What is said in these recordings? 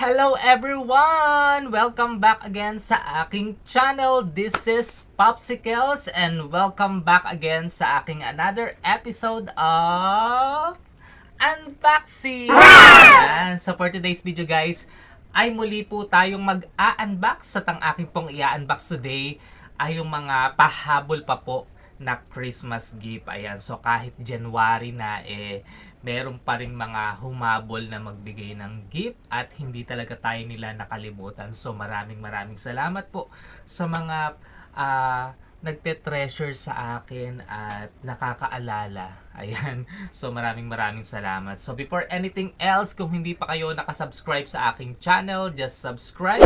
Hello everyone! Welcome back again sa aking channel. This is Popsicles and welcome back again sa aking another episode of Unboxing! Ayan. So for today's video guys, ay muli po tayong mag-a-unbox. At ang aking pong i-unbox today ay yung mga pahabol pa po na Christmas gift. Ayan, so kahit January na meron pa rin mga humabol na magbigay ng gift at hindi talaga tayo nila nakalimutan. So maraming salamat po sa mga nagte-treasure sa akin at nakakaalala. Ayan. So maraming salamat. So before anything else, kung hindi pa kayo nakasubscribe sa aking channel, just subscribe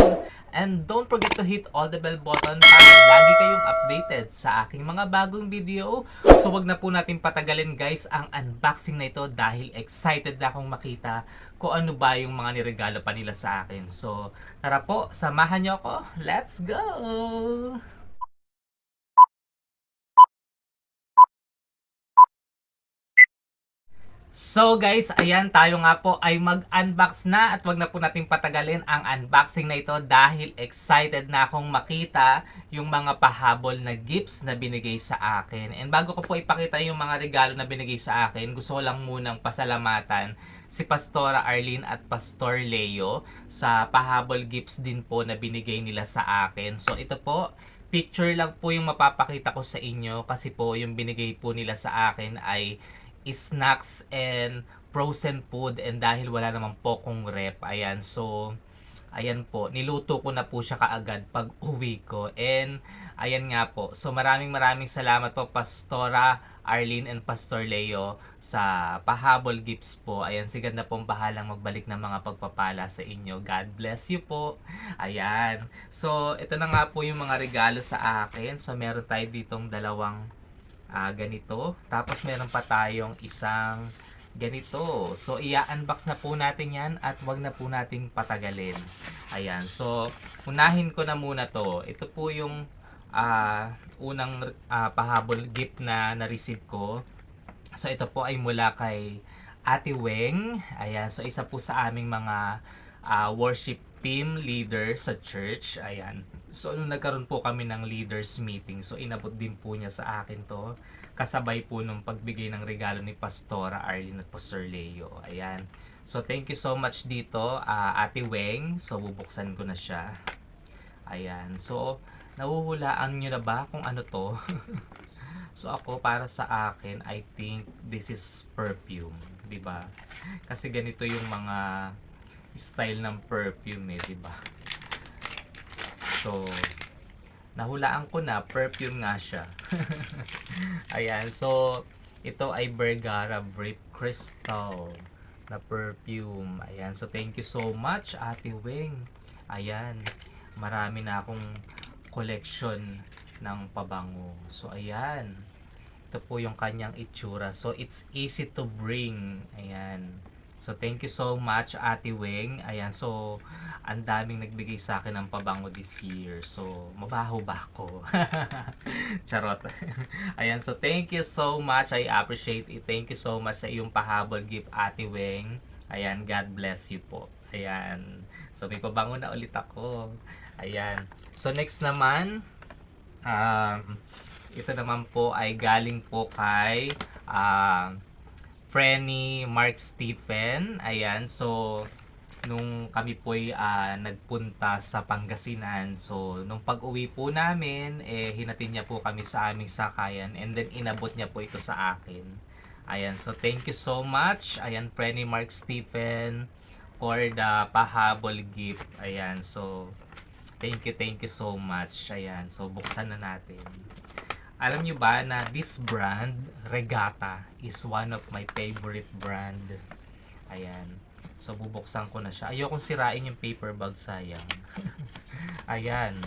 and don't forget to hit all the bell button para lagi kayong updated sa aking mga bagong video. So wag na po natin patagalin guys ang unboxing na ito dahil excited na akong makita kung ano ba yung mga niregalo pa nila sa akin. So tara po, samahan niyo ako. Let's go! So guys, ayan, tayo nga po ay mag-unbox na at wag na po natin patagalin ang unboxing na ito dahil excited na akong makita yung mga pahabol na gifts na binigay sa akin. And bago ko po ipakita yung mga regalo na binigay sa akin, gusto ko lang munang pasalamatan si Pastora Arlene at Pastor Leo sa pahabol gifts din po na binigay nila sa akin. So ito po, picture lang po yung mapapakita ko sa inyo kasi po yung binigay po nila sa akin ay snacks and frozen food, and dahil wala naman po kong rep, ayan, so ayan po, niluto ko na po siya kaagad pag uwi ko. And ayan nga po, so maraming salamat po Pastora Arlene and Pastor Leo sa pahabol gifts po. Ayan, si ganda pong bahalang magbalik ng mga pagpapala sa inyo. God bless you po. Ayan, so ito na nga po yung mga regalo sa akin. So meron tayo ditong dalawang ganito. Tapos meron pa tayong isang ganito. So i-unbox na po natin yan at wag na po nating patagalin. Ayan. So unahin ko na muna to. Ito po yung unang pahabol gift na na-receive ko. So ito po ay mula kay Ate Weng. Ayan. So isa po sa aming mga worship team leader sa church. Ayan. So, nung nagkaroon po kami ng leaders meeting, so inabot din po niya sa akin to. Kasabay po nung pagbigay ng regalo ni Pastora Arlene at Pastor Leo. Ayan. So, thank you so much dito, Ate Weng. So, bubuksan ko na siya. Ayan. So, nahuhulaan nyo na ba kung ano to? So, ako, para sa akin, I think this is perfume. Diba? Kasi ganito yung mga style ng perfume diba? So, nahulaan ko na, perfume nga siya. Ayan, so, ito ay Bergara Grape Crystal na perfume. Ayan, so thank you so much, Ate Weng. Ayan, marami na akong collection ng pabango. So, ayan. Ito po yung kanyang itsura. So, it's easy to bring. Ayan. So, thank you so much, Ate Weng. Ayan, so, ang daming nagbigay sa akin ng pabango this year. So, mabaho ba ako? Charot. Ayan, so, thank you so much. I appreciate it. Thank you so much sa iyong pahabol gift, Ate Weng. Ayan, God bless you po. Ayan. So, may pabango na ulit ako. Ayan. So, next naman, ito naman po ay galing po kay Frenny Mark Stephen. Ayan, so nung kami po'y nagpunta sa Pangasinan. So, nung pag-uwi po namin, hinatid niya po kami sa aming sakayan and then inabot niya po ito sa akin. Ayan, so thank you so much. Ayan, Prenny Mark Stephen for the pahabol gift. Ayan, so thank you so much. Ayan, so buksan na natin. Alam niyo ba na this brand, Regatta, is one of my favorite brand. Ayan. So, bubuksan ko na siya. Ayokong sirain yung paper bag, sayang. Ayan.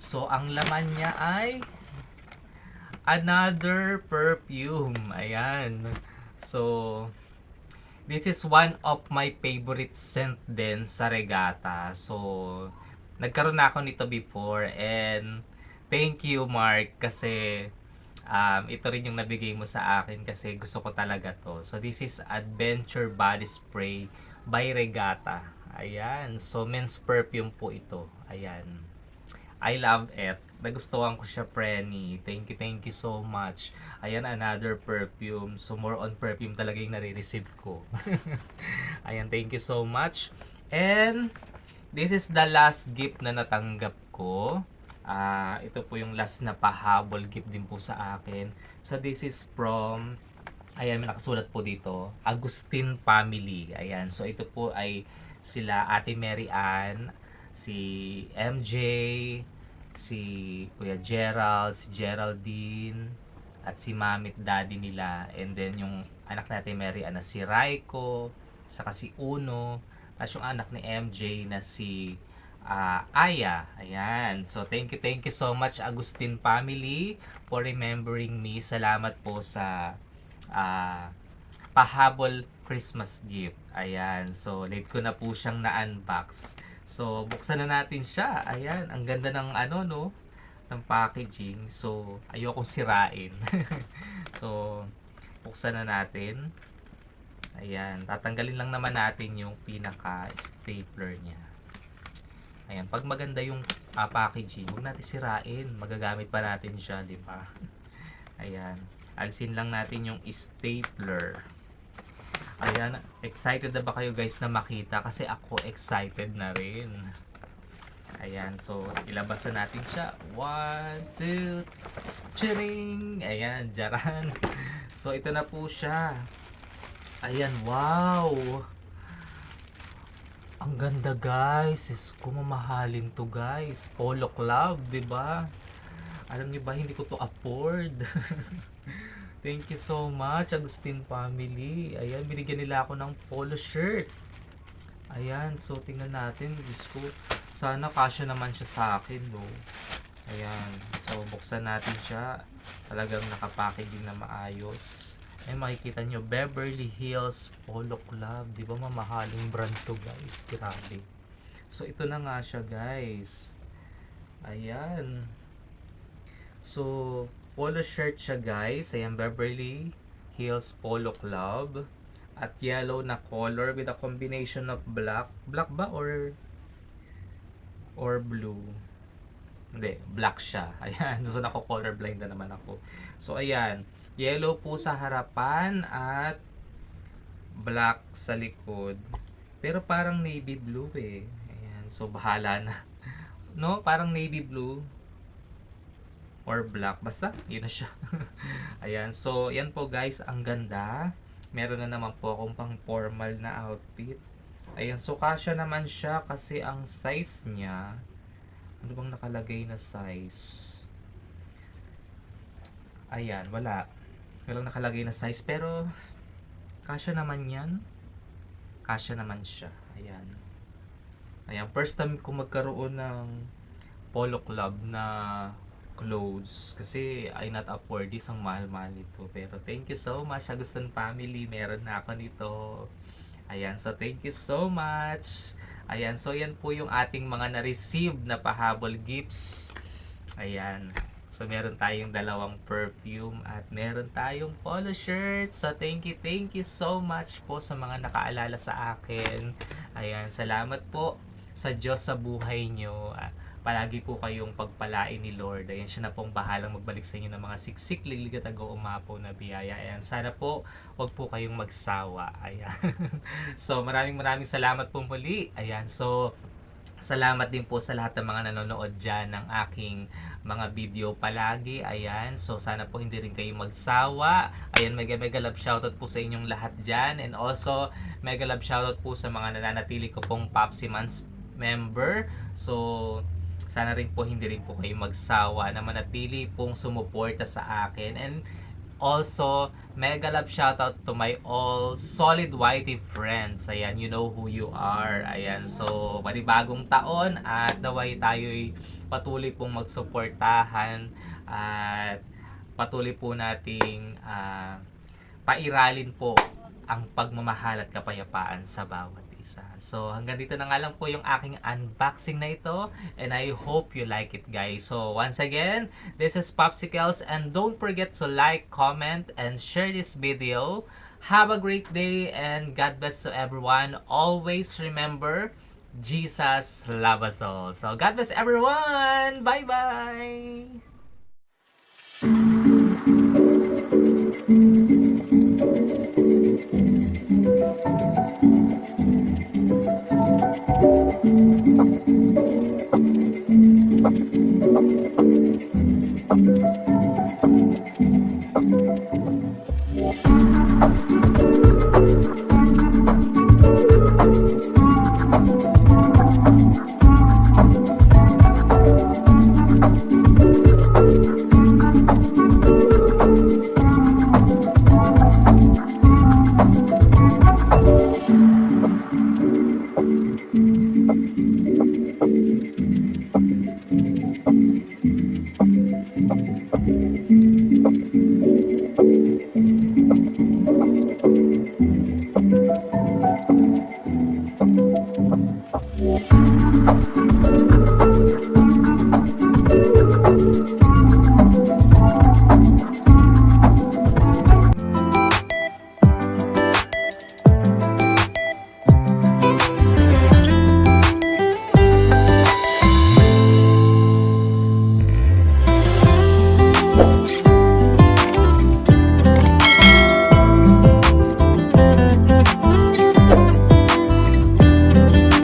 So, ang laman niya ay another perfume. Ayan. So, this is one of my favorite scent din sa Regatta. So, nagkaroon na ako nito before and thank you, Mark, kasi ito rin yung nabigay mo sa akin kasi gusto ko talaga to. So, this is Adventure Body Spray by Regatta. Ayan. So, men's perfume po ito. Ayan. I love it. Nagustuhan ko siya, Frenny. Thank you so much. Ayan, another perfume. So, more on perfume talaga yung nare-receive ko. Ayan, thank you so much. And, this is the last gift na natanggap ko. Ito po yung last na pahabol gift din po sa akin. So, this is from, ayan, may nakasulat po dito, Agustin Family. Ayan, so ito po ay sila Ate Mary Ann, si MJ, si Kuya Gerald, si Geraldine, at si Mami at Daddy nila. And then yung anak natin Mary Ann na si Raiko, saka si Uno, at yung anak ni MJ na si Aya. Ayan. So, thank you so much, Agustin Family, for remembering me. Salamat po sa pahabol Christmas gift. Ayan. So, late ko na po siyang na-unbox. So, buksan na natin siya. Ayan. Ang ganda ng no? Ng packaging. So, ayokong sirain. So, buksan na natin. Ayan. Tatanggalin lang naman natin yung pinaka-stapler niya. Ayan, pag maganda yung packaging, huwag natin sirain. Magagamit pa natin siya, di ba? Ayan. Alisin lang natin yung stapler. Ayan, excited na ba kayo guys na makita? Kasi ako excited na rin. Ayan, so ilabas na natin siya. 1, 2, chiring! Ayan, jaran. So, ito na po siya. Ayan, wow! Ang ganda guys, kung mamahalin to guys. Polo Club, 'di ba? Alam niyo ba hindi ko to afford. Thank you so much, Agustin Family. Ayan, binigyan nila ako ng polo shirt. Ayan, so tingnan natin, Diyos ko. Sana kasya naman siya sa akin, no. Ayan, so buksan natin siya. Talagang nakapackaging na maayos. Ay, makikita nyo, Beverly Hills Polo Club. Di ba mamahaling brand to guys? Grabe. So, ito na nga siya guys. Ayan. So, polo shirt siya guys. Ayan, Beverly Hills Polo Club. At yellow na color with a combination of black. Black ba or blue? Hindi, black siya. Ayan, so nako-colorblind na naman ako. So, ayan. Yellow po sa harapan at black sa likod. Pero parang navy blue eh. Ayan, so bahala na. No, parang navy blue or black. Basta, yun na siya. Ayan, so yan po guys, ang ganda. Meron na naman po akong pang formal na outfit. Ayan, so kasya naman siya kasi ang size niya, ano bang nakalagay na size? Ayan, wala. Walang nakalagay na size, pero kasya naman yan. Kasya naman siya. Ayan. Ayan, first time ko magkaroon ng Polo Club na clothes. Kasi I not afford this. Ang mahal-mahal ito. Pero thank you so much, Agustin Family. Meron na ako nito. Ayan, so thank you so much. Ayan, so yan po yung ating mga na-receive na pahabol gifts. Ayan. So, meron tayong dalawang perfume at meron tayong polo shirt. So, thank you so much po sa mga nakaalala sa akin. Ayan, salamat po sa Diyos sa buhay nyo. palagi po kayong pagpalain ni Lord. Ayan, siya na pong bahalang magbalik sa inyo ng mga siksik, ligligat, agaw, umapaw na biyaya. Ayan, sana po, wag po kayong magsawa. Ayan. So, maraming salamat po muli. Ayan, so, salamat din po sa lahat ng mga nanonood dyan ng aking mga video palagi. Ayan. So, sana po hindi rin kayo magsawa. Ayan, mega love shoutout po sa inyong lahat dyan. And also, mega love shoutout po sa mga nananatili ko pong Popsi Months member. So, sana rin po hindi rin po kayo magsawa na manatili pong sumuporta sa akin. And also, mega love shoutout to my all solid whitey friends. Ayan, you know who you are. Ayan, so panibagong taon at naway tayo'y patuloy pong magsuportahan at patuloy po nating pairalin po ang pagmamahal at kapayapaan sa bawat isa. So, hanggang dito na nga lang po yung aking unboxing na ito. And I hope you like it, guys. So, once again, this is Popsicles. And don't forget to like, comment, and share this video. Have a great day and God bless to everyone. Always remember, Jesus loves us all. So, God bless everyone! Bye-bye!